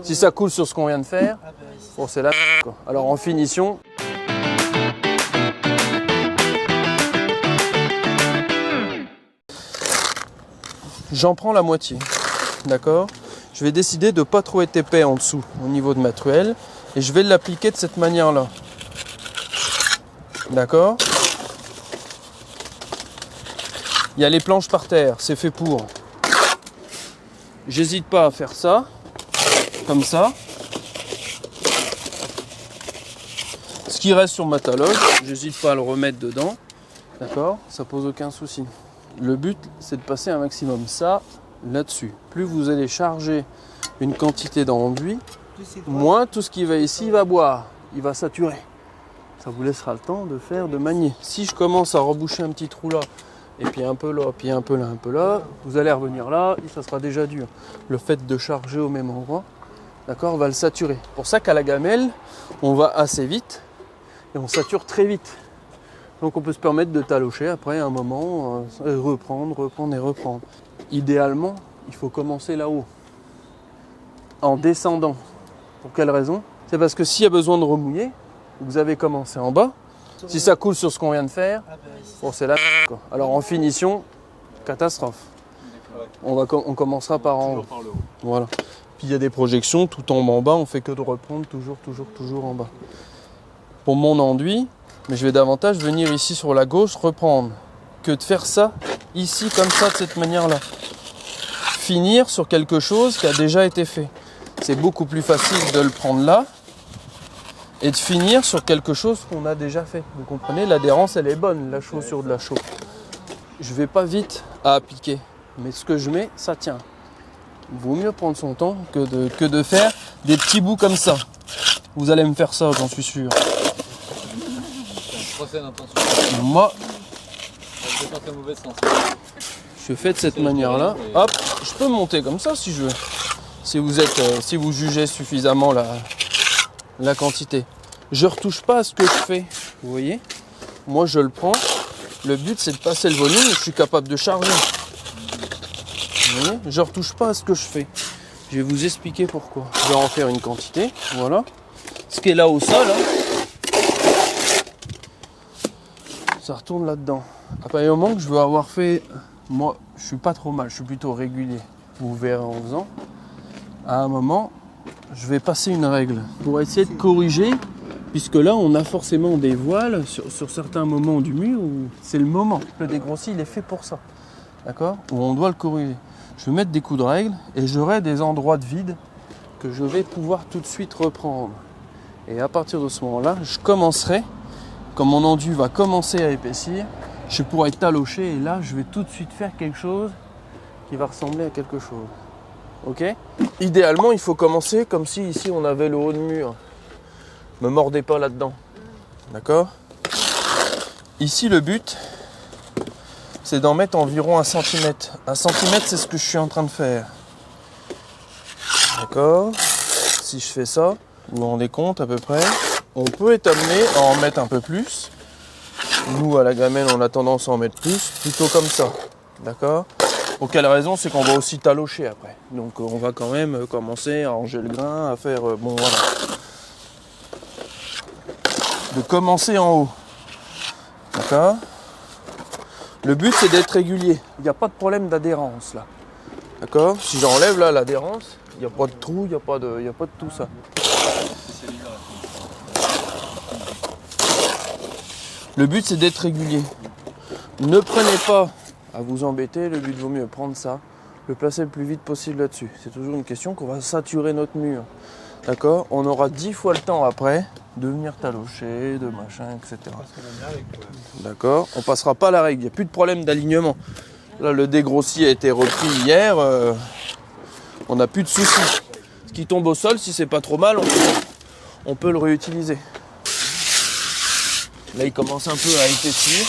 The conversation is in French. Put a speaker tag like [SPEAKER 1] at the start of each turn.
[SPEAKER 1] Si ça coule sur ce qu'on vient de faire, bon, c'est la quoi. Alors en finition, j'en prends la moitié, d'accord? Je vais décider de ne pas trop être épais en dessous au niveau de ma truelle et je vais l'appliquer de cette manière-là, d'accord? Il y a les planches par terre, c'est fait pour. J'hésite pas à faire ça, comme ça. Ce qui reste sur ma taloche, j'hésite pas à le remettre dedans, d'accord? Ça pose aucun souci. Le but, c'est de passer un maximum ça là-dessus. Plus vous allez charger une quantité d'enduit, moins tout ce qui va ici va boire, il va saturer. Ça vous laissera le temps de faire, de manier. Si je commence à reboucher un petit trou là, et puis un peu là, puis un peu là, un peu là, vous allez revenir là, et ça sera déjà dur. Le fait de charger au même endroit, d'accord, va le saturer. Pour ça qu'à la gamelle, on va assez vite et on sature très vite. Donc on peut se permettre de talocher après un moment, reprendre et reprendre. Idéalement, il faut commencer là-haut, en descendant. Pour quelle raison? C'est parce que s'il y a besoin de remouiller, vous avez commencé en bas. Si ça coule sur ce qu'on vient de faire, bon, c'est la quoi. Alors en finition, catastrophe. On commencera par en haut. Voilà. Puis il y a des projections, tout en bas, on fait que de reprendre toujours en bas. Pour mon enduit, mais je vais davantage venir ici sur la gauche reprendre que de faire ça ici comme ça de cette manière-là. Finir sur quelque chose qui a déjà été fait. C'est beaucoup plus facile de le prendre là et de finir sur quelque chose qu'on a déjà fait. Vous comprenez, l'adhérence elle est bonne, la chaux sur de la chaux. Je vais pas vite à appliquer, mais ce que je mets, ça tient. Il vaut mieux prendre son temps que de faire des petits bouts comme ça. Vous allez me faire ça, j'en suis sûr. Moi, je fais de cette manière-là. Hop, je peux monter comme ça si je veux. Si vous jugez suffisamment la quantité. Je retouche pas à ce que je fais. Vous voyez? Moi, je le prends. Le but, c'est de passer le volume et je suis capable de charger. Vous voyez? Je retouche pas à ce que je fais. Je vais vous expliquer pourquoi. Je vais en faire une quantité. Voilà. Ce qui est là au sol, hein, ça retourne là-dedans. Après, au moment que je veux avoir fait, moi, je suis pas trop mal, je suis plutôt régulier. Vous verrez en faisant. À un moment, je vais passer une règle pour essayer de corriger, puisque là, on a forcément des voiles sur certains moments du mur où c'est le moment. Le dégrossi, il est fait pour ça, d'accord? Où on doit le corriger. Je vais mettre des coups de règle et j'aurai des endroits de vide que je vais pouvoir tout de suite reprendre. Et à partir de ce moment-là, je commencerai, quand mon enduit va commencer à épaissir, je pourrai talocher et là, je vais tout de suite faire quelque chose qui va ressembler à quelque chose. Ok? Idéalement, il faut commencer comme si ici on avait le haut de mur. Me mordez pas là-dedans. D'accord? Ici, le but, c'est d'en mettre environ 1 cm. 1 cm, c'est ce que je suis en train de faire. D'accord? Si je fais ça, vous vous rendez compte à peu près. On peut être amené à en mettre un peu plus. Nous, à la gamelle, on a tendance à en mettre plus, plutôt comme ça. D'accord? Pour quelle raison? C'est qu'on va aussi talocher après. Donc on va quand même commencer à ranger le grain, à faire... bon, voilà. De commencer en haut. D'accord? Le but, c'est d'être régulier. Il n'y a pas de problème d'adhérence, là. D'accord? Si j'enlève, là, l'adhérence, il n'y a pas de trou, il n'y a pas de tout ça. Le but, c'est d'être régulier. Ne prenez pas à vous embêter. Le but, vaut mieux prendre ça, le placer le plus vite possible là-dessus. C'est toujours une question qu'on va saturer notre mur. D'accord? On aura 10 fois le temps après de venir talocher, de machin, etc. D'accord? On passera pas à la règle. Il n'y a plus de problème d'alignement. Là, le dégrossi a été repris hier. On n'a plus de soucis. Ce qui tombe au sol, si c'est pas trop mal, on peut le réutiliser. Là, il commence un peu à épaissir.